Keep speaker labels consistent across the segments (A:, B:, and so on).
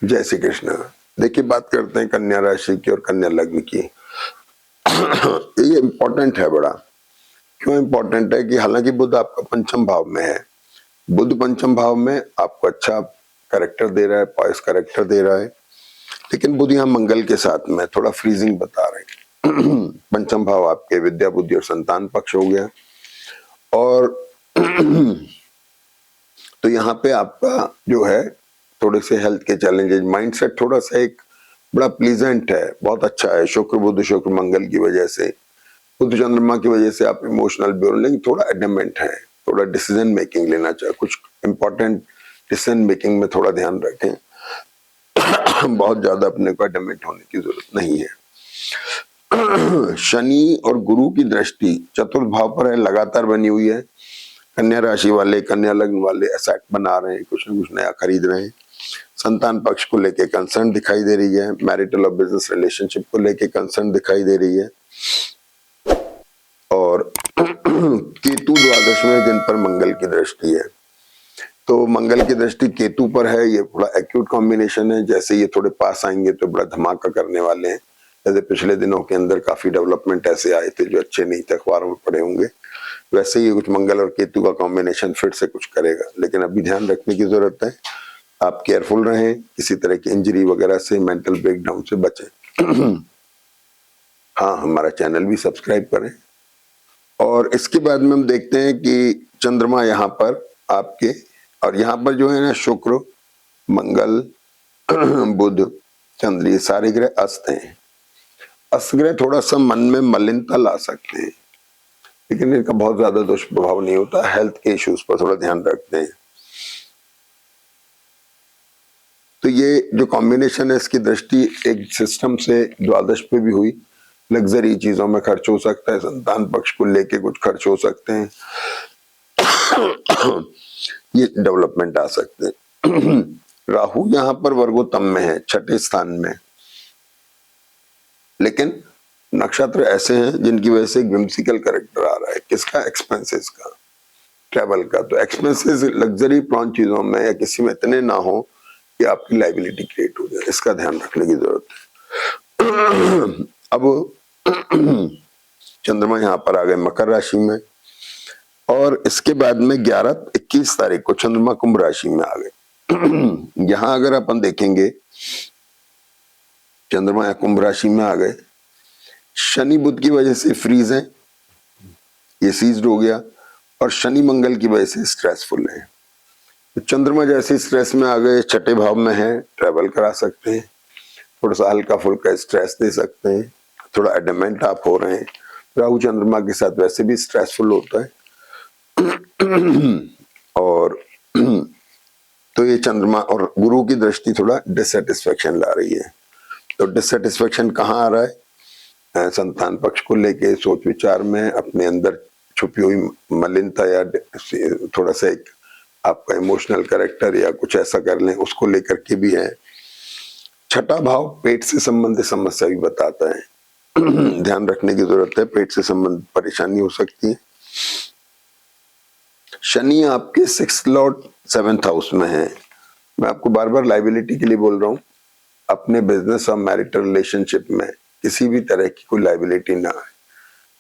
A: जय श्री कृष्ण। देखिए, बात करते हैं कन्या राशि की और कन्या लग्न की। ये इम्पोर्टेंट है बड़ा। क्यों इम्पोर्टेंट है कि हालांकि बुध आपका पंचम भाव में है, बुध पंचम भाव में आपको अच्छा कैरेक्टर दे रहा है, पॉइस कैरेक्टर दे रहा है, लेकिन बुध यहाँ मंगल के साथ में थोड़ा फ्रीजिंग बता रहे हैं। पंचम भाव आपके विद्या बुद्धि और संतान पक्ष हो गया, और तो यहाँ पे आपका जो है थोड़े से हेल्थ के चैलेंजेस, माइंडसेट थोड़ा सा एक बड़ा प्लीजेंट है, बहुत अच्छा है। शुक्र बुध शुक्र मंगल की वजह से, बुध चंद्रमा की वजह से आप इमोशनल भी हो, लेकिन थोड़ा एडमेंट है, थोड़ा डिसीजन मेकिंग लेना चाहिए, कुछ इंपॉर्टेंट डिसीजन मेकिंग में थोड़ा ध्यान रखें। बहुत ज्यादा अपने को एडमेंट होने की जरूरत नहीं है। शनि और गुरु की दृष्टि चतुर्थ भाव पर है, लगातार बनी हुई है। कन्या राशि वाले, कन्या लग्न वाले एसेट बना रहे हैं, कुछ ना कुछ नया खरीद रहे हैं। संतान पक्ष को लेके कंसर्न दिखाई दे रही है, मैरिटल और बिजनेस रिलेशनशिप को लेके कंसर्न दिखाई दे रही है। और केतु द्वादश में, जिन पर मंगल की दृष्टि है, तो मंगल की दृष्टि केतु पर है। ये बड़ा एक्यूट कॉम्बिनेशन है। जैसे ये थोड़े पास आएंगे तो बड़ा धमाका करने वाले हैं। जैसे पिछले दिनों के अंदर काफी डेवलपमेंट ऐसे आए थे जो अच्छे नहीं थे, अखबारों में पड़े होंगे, वैसे ही कुछ मंगल और केतु का कॉम्बिनेशन फिर से कुछ करेगा। लेकिन अभी ध्यान रखने की जरूरत है, आप केयरफुल रहें, किसी तरह की इंजरी वगैरह से, मेंटल ब्रेकडाउन से बचें। हाँ, हमारा चैनल भी सब्सक्राइब करें। और इसके बाद में हम देखते हैं कि चंद्रमा यहाँ पर आपके, और यहाँ पर जो है ना शुक्र मंगल बुध चंद्र, ये सारे ग्रह अस्त हैं। अस्त ग्रह थोड़ा सा मन में मलिनता ला सकते हैं, लेकिन इनका बहुत ज्यादा दुष्प्रभाव नहीं होता। हेल्थ के इश्यूज पर थोड़ा ध्यान रखते हैं। तो ये जो कॉम्बिनेशन है, इसकी दृष्टि एक सिस्टम से द्वादश पे भी हुई। लग्जरी चीजों में खर्च हो सकता है, संतान पक्ष को लेके कुछ खर्च हो सकते हैं, ये डेवलपमेंट आ सकते हैं। राहु यहाँ पर वर्गोत्तम में है, छठे स्थान में, लेकिन नक्षत्र ऐसे हैं जिनकी वजह से विम्सिकल कैरेक्टर आ रहा है। किसका? एक्सपेंसेस का, ट्रैवल का। तो एक्सपेंसेस लग्जरी प्रॉन चीजों में या किसी में इतने ना हो कि आपकी लाइबिलिटी क्रिएट हो जाए, इसका ध्यान रखने की जरूरत है। अब चंद्रमा यहाँ पर आ गए मकर राशि में, और इसके बाद में 11-21 तारीख को चंद्रमा कुंभ राशि में आ गए। यहां अगर अपन देखेंगे, चंद्रमा कुंभ राशि में आ गए, शनि बुध की वजह से फ्रीज है, ये सीज्ड हो गया, और शनि मंगल की वजह से स्ट्रेसफुल है। तो चंद्रमा जैसे स्ट्रेस में आ गए, छठे भाव में है, ट्रैवल करा सकते हैं, थोड़ा सा हल्का फुल्का स्ट्रेस दे सकते हैं, थोड़ा एडमेंट आप हो रहे हैं। राहु चंद्रमा के साथ वैसे भी स्ट्रेसफुल होता है। और तो ये चंद्रमा और गुरु की दृष्टि थोड़ा डिससेटिस्फेक्शन ला रही है। तो डिससेटिस्फेक्शन कहाँ आ रहा है? संतान पक्ष को लेके, सोच विचार में, अपने अंदर छुपी हुई मलिनता, या थोड़ा सा एक आपका इमोशनल कैरेक्टर या कुछ ऐसा कर लें, उसको लेकर के भी है। छठा भाव पेट से संबंधित समस्या भी बताता है। ध्यान रखने की जरूरत है, पेट से संबंधित परेशानी हो सकती है। शनि आपके 6th लॉर्ड 7th हाउस में है। मैं आपको बार बार लाइबिलिटी के लिए बोल रहा हूं, अपने बिजनेस और मैरिटल रिलेशनशिप में किसी भी तरह की कोई लाइबिलिटी ना है।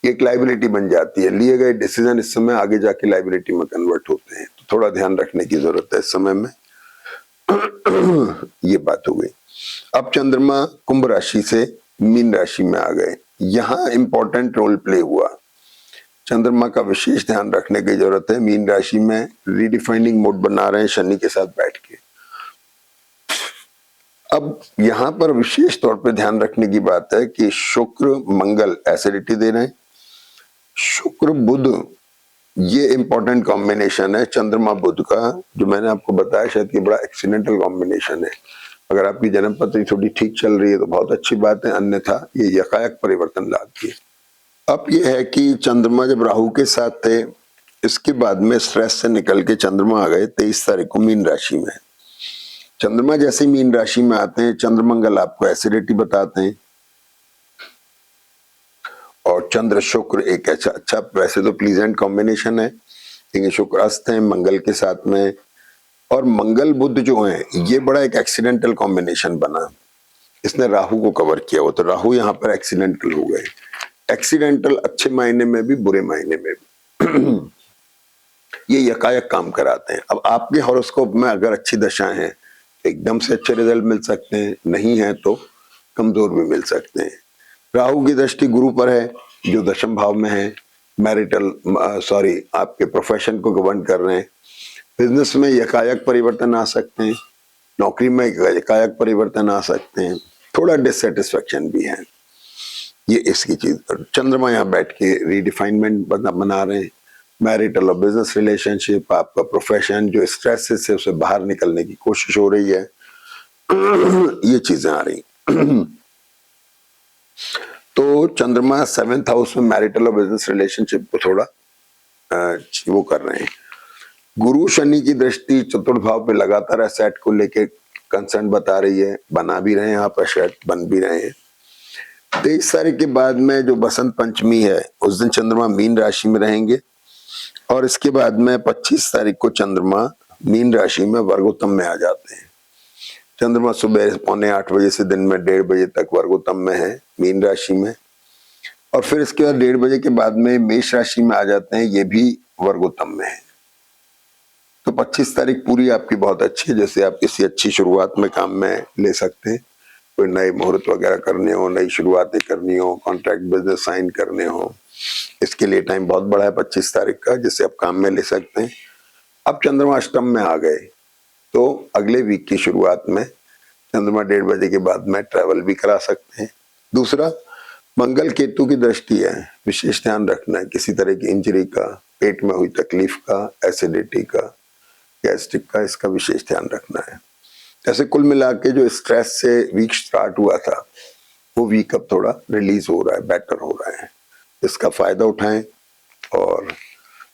A: एक लाइबिलिटी बन जाती है, लिए गए डिसीजन इस समय आगे जाके लाइबिलिटी में कन्वर्ट होते हैं, तो थोड़ा ध्यान रखने की जरूरत है इस समय में। ये बात हो गई। अब चंद्रमा कुंभ राशि से मीन राशि में आ गए, यहां इंपॉर्टेंट रोल प्ले हुआ। चंद्रमा का विशेष ध्यान रखने की जरूरत है। मीन राशि में रीडिफाइनिंग मोड बना रहे हैं शनि के साथ बैठ के। अब यहां पर विशेष तौर पे ध्यान रखने की बात है कि शुक्र मंगल एसिडिटी दे रहे हैं, शुक्र बुध, ये इंपॉर्टेंट कॉम्बिनेशन है चंद्रमा बुध का, जो मैंने आपको बताया शायद कि बड़ा एक्सीडेंटल कॉम्बिनेशन है। अगर आपकी जन्म पत्री थोड़ी ठीक चल रही है तो बहुत अच्छी बात है, अन्यथा ये यकायक परिवर्तन लाती है। अब ये है कि चंद्रमा जब राहु के साथ थे, इसके बाद में स्ट्रेस से निकल के चंद्रमा आ गए 23 तारीख को मीन राशि में। चंद्रमा जैसे मीन राशि में आते हैं, चंद्रमंगल आपको एसिडिटी बताते हैं, और चंद्र शुक्र एक अच्छा वैसे तो प्लीजेंट कॉम्बिनेशन है, लेकिन शुक्र अस्त है मंगल के साथ में, और मंगल बुध जो है ये बड़ा एक एक्सीडेंटल कॉम्बिनेशन बना, इसने राहु को कवर किया हुआ, तो राहु यहाँ पर एक्सीडेंटल हो गए। एक्सीडेंटल अच्छे मायने में भी बुरे मायने में भी ये यकायक काम कराते हैं। अब आपके हॉरोस्कोप में अगर अच्छी दशाएं हैं तो एकदम से अच्छे रिजल्ट मिल सकते हैं, नहीं है तो कमजोर भी मिल सकते हैं। राहु की दृष्टि गुरु पर है जो दशम भाव में है, मैरिटल आपके प्रोफेशन को गवर्न कर रहे हैं। बिजनेस में यकायक परिवर्तन आ सकते हैं, नौकरी में यकायक परिवर्तन आ सकते हैं, थोड़ा डिससेटिस्फेक्शन भी है। ये इसकी चीज। चंद्रमा यहाँ बैठ के रीडिफाइनमेंट बना रहे हैं, मैरिटल और बिजनेस रिलेशनशिप, आपका प्रोफेशन जो स्ट्रेस से उसे बाहर निकलने की कोशिश हो रही है, ये चीजें आ रही। तो चंद्रमा 7th हाउस में मैरिटल और बिजनेस रिलेशनशिप को थोड़ा वो कर रहे हैं। गुरु शनि की दृष्टि चतुर्थ भाव पे लगातार एसेट को लेके कंसर्न बता रही है, बना भी रहे हैं आप एसेट, बन भी रहे हैं। 23 तारीख के बाद में जो बसंत पंचमी है उस दिन चंद्रमा मीन राशि में रहेंगे, और इसके बाद में 25 तारीख को चंद्रमा मीन राशि में वर्गोत्तम में आ जाते हैं। चंद्रमा सुबह 7:45 बजे से दिन में 1:30 बजे तक वर्गोत्तम में है मीन राशि में, और फिर इसके बाद 1:30 बजे के बाद में मेष राशि में आ जाते हैं, ये भी वर्गोत्तम में है। तो 25 तारीख पूरी आपकी बहुत अच्छी है, जैसे आप किसी अच्छी शुरुआत में काम में ले सकते हैं, कोई नए मुहूर्त वगैरह करने हो, नई शुरुआतें करनी हो, कॉन्ट्रैक्ट बिजनेस साइन करने हो, इसके लिए टाइम बहुत बड़ा है 25 तारीख का, जिससे आप काम में ले सकते हैं। अब चंद्रमा अष्टम में आ गए तो अगले वीक की शुरुआत में चंद्रमा 1:30 बजे के बाद में ट्रैवल भी करा सकते हैं। दूसरा, मंगल केतु की दृष्टि है, विशेष ध्यान रखना है किसी तरह की इंजरी का, पेट में हुई तकलीफ का, एसिडिटी का, गैस्ट्रिक का, इसका विशेष ध्यान रखना है। ऐसे कुल मिला के जो स्ट्रेस से वीक स्टार्ट हुआ था वो वीक अब थोड़ा रिलीज हो रहा है, बेटर हो रहा है, इसका फायदा उठाएं। और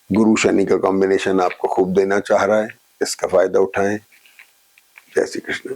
A: गुरु शनि का कॉम्बिनेशन आपको खूब देना चाह रहा है, इसका फायदा उठाएं। जय श्री कृष्ण।